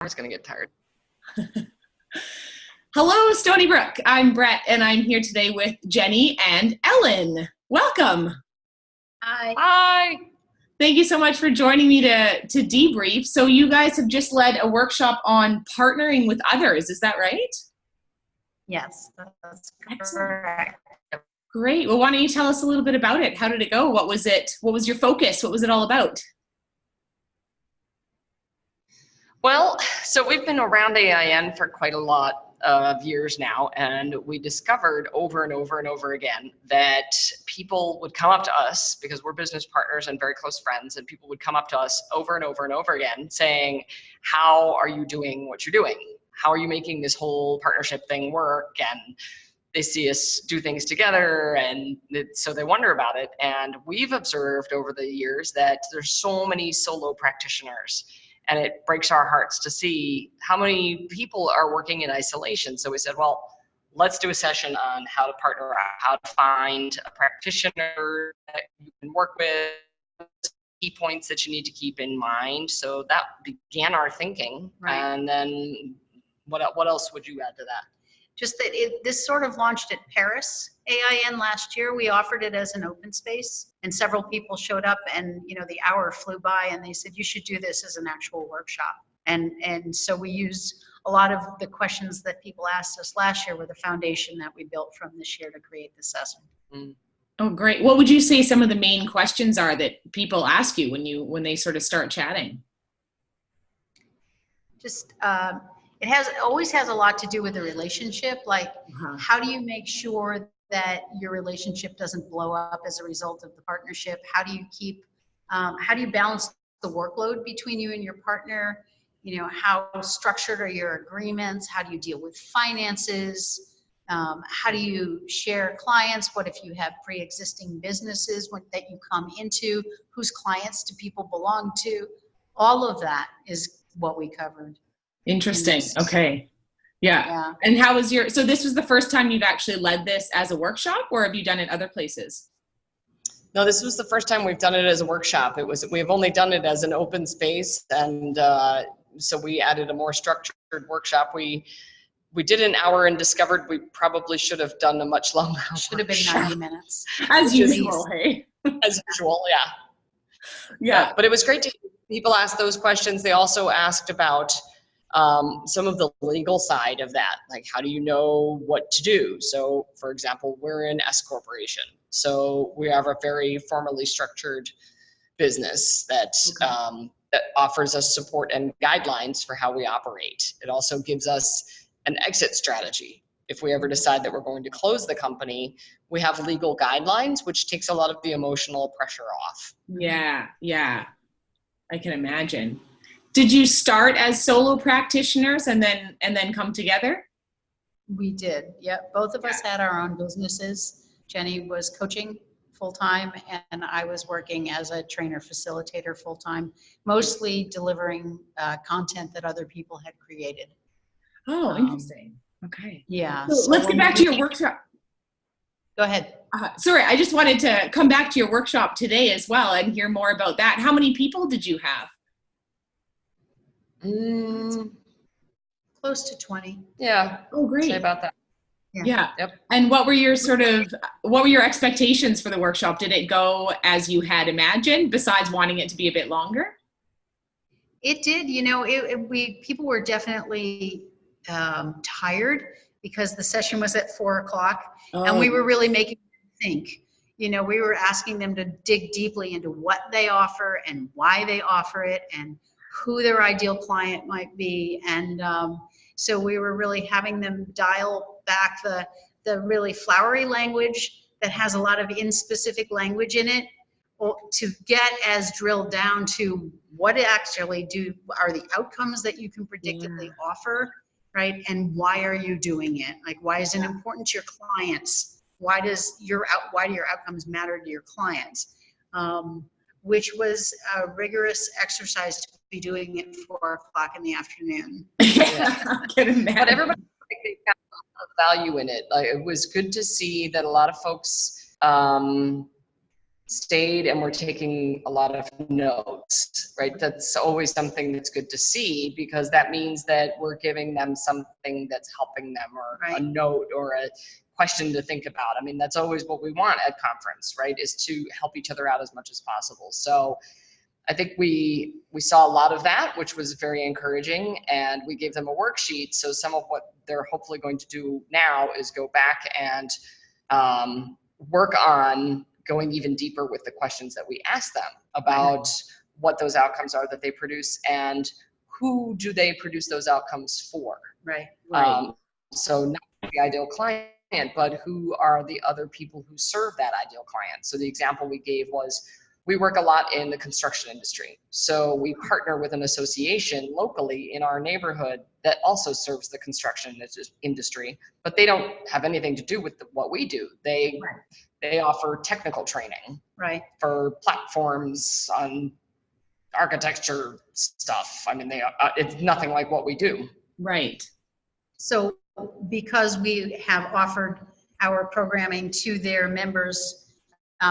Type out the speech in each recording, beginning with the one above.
It's going to get tired. Hello, Stony Brook. I'm Brett, and I'm here today with Jenny and Ellen. Welcome. Hi. Hi. Thank you so much for joining me to debrief. So you guys have just led a workshop on partnering with others. Is that right? Yes, that's Excellent. correct. Great. Well, why don't you tell us a little bit about it? How did it go? What was it? What was your focus? What was it all about? Well, so we've been around AIN for quite a lot of years now, and we discovered over and over and over again that people would come up to us, because we're business partners and very close friends, and people would come up to us over and over and over again saying, how are you doing what you're doing? How are you making this whole partnership thing work? And they see us do things together, and so they wonder about it. And we've observed over the years that there's so many solo practitioners, and it breaks our hearts to see how many people are working in isolation. So we said, well, let's do a session on how to partner, how to find a practitioner that you can work with, key points that you need to keep in mind. So that began our thinking. Right. And then what else would you add to that? Just that this sort of launched at Paris AIN last year. We offered it as an open space, and several people showed up, and the hour flew by, and they said, you should do this as an actual workshop. And so we used a lot of the questions that people asked us last year were the foundation that we built from this year to create this session. Mm. Oh, great. What would you say some of the main questions are that people ask you when they sort of start chatting? Just it always has a lot to do with the relationship. Like, how do you make sure that your relationship doesn't blow up as a result of the partnership? How do you balance the workload between you and your partner? How structured are your agreements? How do you deal with finances? How do you share clients? What if you have pre-existing businesses that you come into? Whose clients do people belong to? All of that is what we covered. Interesting. Okay. Yeah. And how was so this was the first time you've actually led this as a workshop, or have you done it other places? No, this was the first time we've done it as a workshop. We've only done it as an open space, and so we added a more structured workshop. We did an hour and discovered we probably should have done a much longer Should have been 90 minutes. As usual, hey? As usual, yeah. Yeah. But it was great to hear people ask those questions. They also asked about some of the legal side of that, like how do you know what to do? So, for example, we're an S corporation, so we have a very formally structured business that that offers us support and guidelines for how we operate. It also gives us an exit strategy. If we ever decide that we're going to close the company, we have legal guidelines, which takes a lot of the emotional pressure off. Yeah, I can imagine. Did you start as solo practitioners and then come together? We did. Yeah, both of us had our own businesses. Jenny was coaching full-time, and I was working as a trainer facilitator full-time, mostly delivering content that other people had created. Oh, interesting. Okay. Yeah. So let's get back to your workshop. Go ahead. Sorry, I just wanted to come back to your workshop today as well and hear more about that. How many people did you have? Close to 20. Yeah. Oh, great. Say about that. Yeah. Yep. And what were your expectations for the workshop? Did it go as you had imagined, besides wanting it to be a bit longer? It did. People were definitely tired because the session was at 4:00, and we were really making them think. We were asking them to dig deeply into what they offer and why they offer it and who their ideal client might be. And so we were really having them dial back the really flowery language that has a lot of in-specific language in it, to get as drilled down to what actually are the outcomes that you can predictably offer, right? And why are you doing it? Like, why is it important to your clients? Why do your outcomes matter to your clients? Which was a rigorous exercise to be doing it 4:00 in the afternoon. I can imagine. But everybody got a lot of value in it. Like, it was good to see that a lot of folks stayed and were taking a lot of notes, right? That's always something that's good to see, because that means that we're giving them something that's helping them, or a note or a question to think about. I mean, that's always what we want at conference, right? Is to help each other out as much as possible. So I think we saw a lot of that, which was very encouraging, and we gave them a worksheet. So some of what they're hopefully going to do now is go back and work on going even deeper with the questions that we ask them about what those outcomes are that they produce, and who do they produce those outcomes for. So not the ideal client, but who are the other people who serve that ideal client. So the example we gave was, we work a lot in the construction industry. So we partner with an association locally in our neighborhood that also serves the construction industry, but they don't have anything to do with what we do. They offer technical training for platforms on architecture stuff. I mean, it's nothing like what we do. So because we have offered our programming to their members,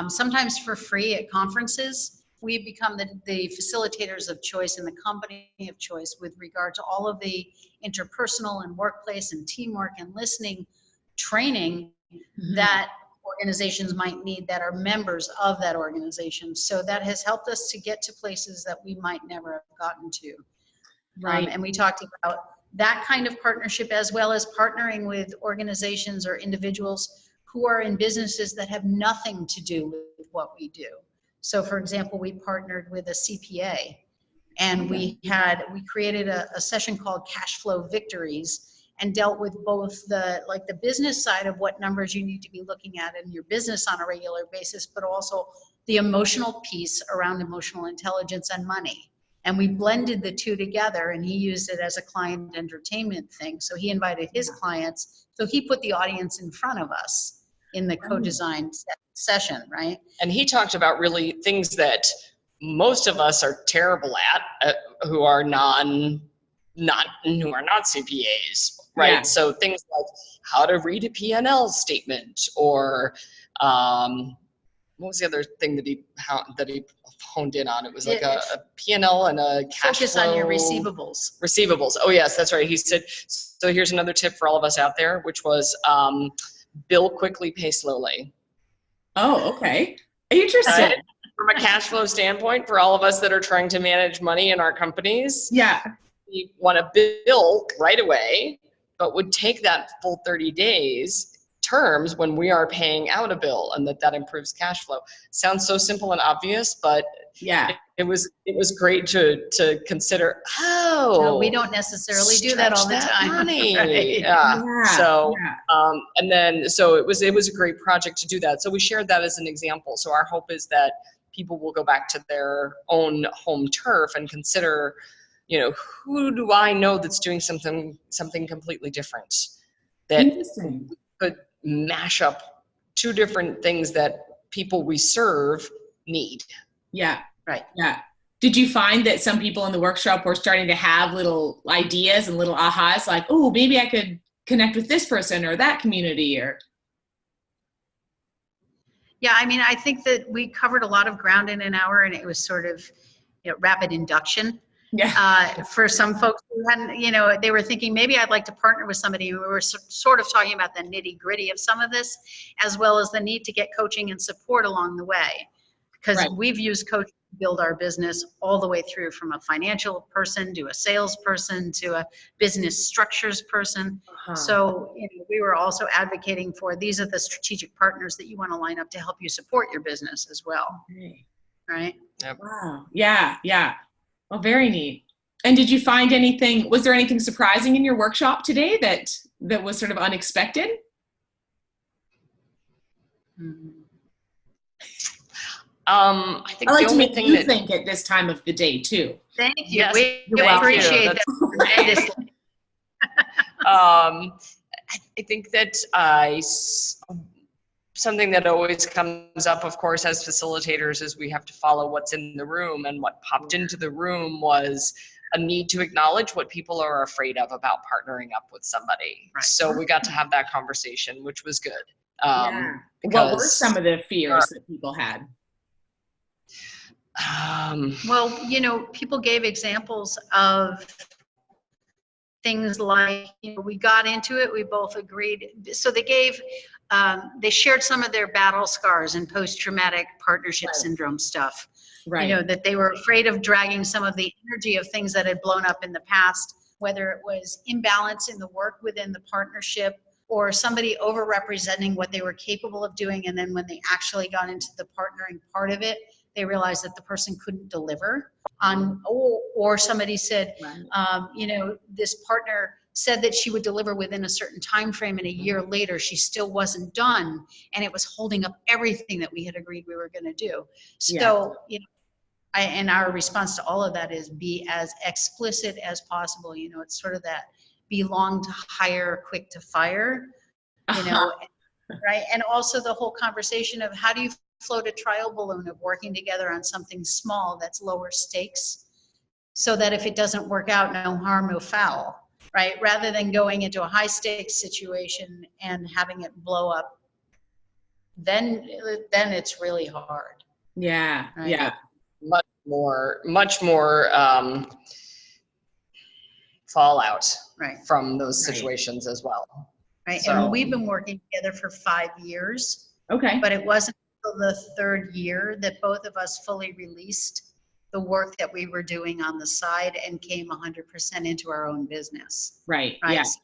sometimes for free at conferences, we become the facilitators of choice and the company of choice with regard to all of the interpersonal and workplace and teamwork and listening training that organizations might need that are members of that organization. So that has helped us to get to places that we might never have gotten to. And we talked about that kind of partnership, as well as partnering with organizations or individuals who are in businesses that have nothing to do with what we do. So for example, we partnered with a CPA, and we created a session called Cash Flow Victories, and dealt with both the business side of what numbers you need to be looking at in your business on a regular basis, but also the emotional piece around emotional intelligence and money. And we blended the two together, and he used it as a client entertainment thing. So he invited his clients. So he put the audience in front of us in the co-design session, right? And he talked about really things that most of us are terrible at, who are not CPAs, right? So things like how to read a P&L statement, or what was the other thing that he honed in on? It was like a P&L and a cash focus flow. On your receivables. Receivables. Oh yes, that's right. He said, so here's another tip for all of us out there, which was bill quickly, pay slowly. Oh, okay. Interesting. From a cash flow standpoint, for all of us that are trying to manage money in our companies, we want to bill right away, but would take that full 30 days terms when we are paying out a bill, and that improves cash flow. Sounds so simple and obvious, but it was great to consider. No, we don't necessarily do that all the time. And then so it was a great project to do that. So we shared that as an example. So our hope is that people will go back to their own home turf and consider, who do I know that's doing something completely different, that could mash up two different things that people we serve need. Did you find that some people in the workshop were starting to have little ideas and little ahas, like, oh, maybe I could connect with this person or that community? Or I mean, I think that we covered a lot of ground in an hour, and it was sort of rapid induction. For some folks who hadn't, they were thinking, maybe I'd like to partner with somebody. We were sort of talking about the nitty gritty of some of this, as well as the need to get coaching and support along the way. Because we've used coaching to build our business all the way through, from a financial person to a salesperson to a business structures person. So we were also advocating for, these are the strategic partners that you want to line up to help you support your business as well. Right? Wow. Yeah. Well, very neat. And did you find anything, was there anything surprising in your workshop today that was sort of unexpected? I think I like the to only make thing you think at this time of the day too. Thank you. Yes, we appreciate that. I think that something that always comes up, of course, as facilitators, is we have to follow what's in the room, and what popped into the room was a need to acknowledge what people are afraid of about partnering up with somebody. So we got to have that conversation, which was good. What were some of the fears that people had? Well, you know, people gave examples of things like, you know, we got into it, we both agreed. So they gave, they shared some of their battle scars and post-traumatic partnership syndrome stuff. Right. You know, that they were afraid of dragging some of the energy of things that had blown up in the past, whether it was imbalance in the work within the partnership or somebody over-representing what they were capable of doing. And then when they actually got into the partnering part of it, they realized that the person couldn't deliver on, or somebody said, you know, this partner said that she would deliver within a certain time frame, and a year later she still wasn't done, and it was holding up everything that we had agreed we were going to do. So, you know, and our response to all of that is be as explicit as possible. You know, it's sort of that be long to hire, quick to fire, you know, right? And also the whole conversation of how do you float a trial balloon of working together on something small that's lower stakes, so that if it doesn't work out, no harm, no foul, right? Rather than going into a high stakes situation and having it blow up, then it's really hard. Yeah, right? yeah. Much more fallout from those situations as well. Right, So, and we've been working together for 5 years. Okay. But it wasn't until the 3rd year that both of us fully released the work that we were doing on the side and came 100% into our own business. Right. Right. Yeah. So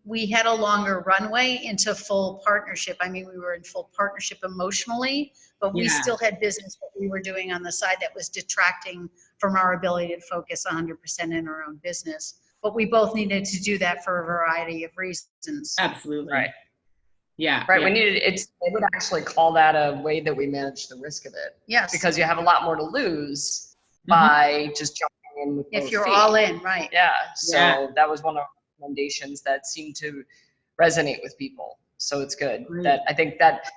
we had a longer runway into full partnership. I mean, we were in full partnership emotionally, but we still had business that we were doing on the side that was detracting from our ability to focus 100% in our own business. But we both needed to do that for a variety of reasons. Absolutely. Right. Yeah. Right. Yeah. We needed they would actually call that a way that we manage the risk of it. Yes. Because you have a lot more to lose by just jumping in with if both you're feet. all in, right. Yeah. So that was one of our recommendations that seemed to resonate with people. So it's good. That I think that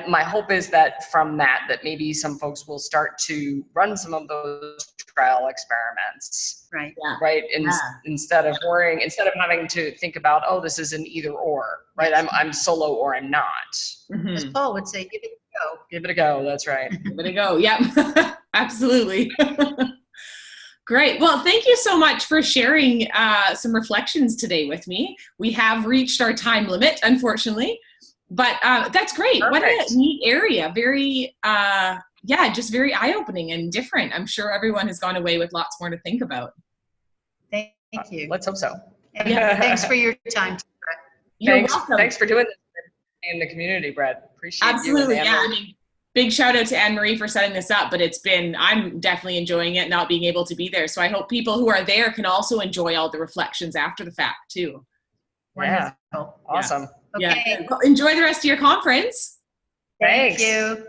my hope is that from that maybe some folks will start to run some of those trial experiments. Right. Yeah. Right. Instead of having to think about, oh, this is an either or, right? I'm solo or I'm not. As Paul would say, give it a go. Give it a go. That's right. Give it a go. Yep. Absolutely. Great. Well, thank you so much for sharing some reflections today with me. We have reached our time limit, unfortunately, but that's great. Perfect. What a neat area. Very, just very eye-opening and different. I'm sure everyone has gone away with lots more to think about. Thank you. Let's hope so. And thanks for your time, Brett. You're welcome. Thanks for doing this in the community, Brett. Appreciate Absolutely. you. Yeah. I mean, big shout out to Anne-Marie for setting this up, but I'm definitely enjoying it, not being able to be there. So I hope people who are there can also enjoy all the reflections after the fact too. Yeah. Wonderful. Awesome. Okay. Yeah. Well, enjoy the rest of your conference. Thanks. Thank you.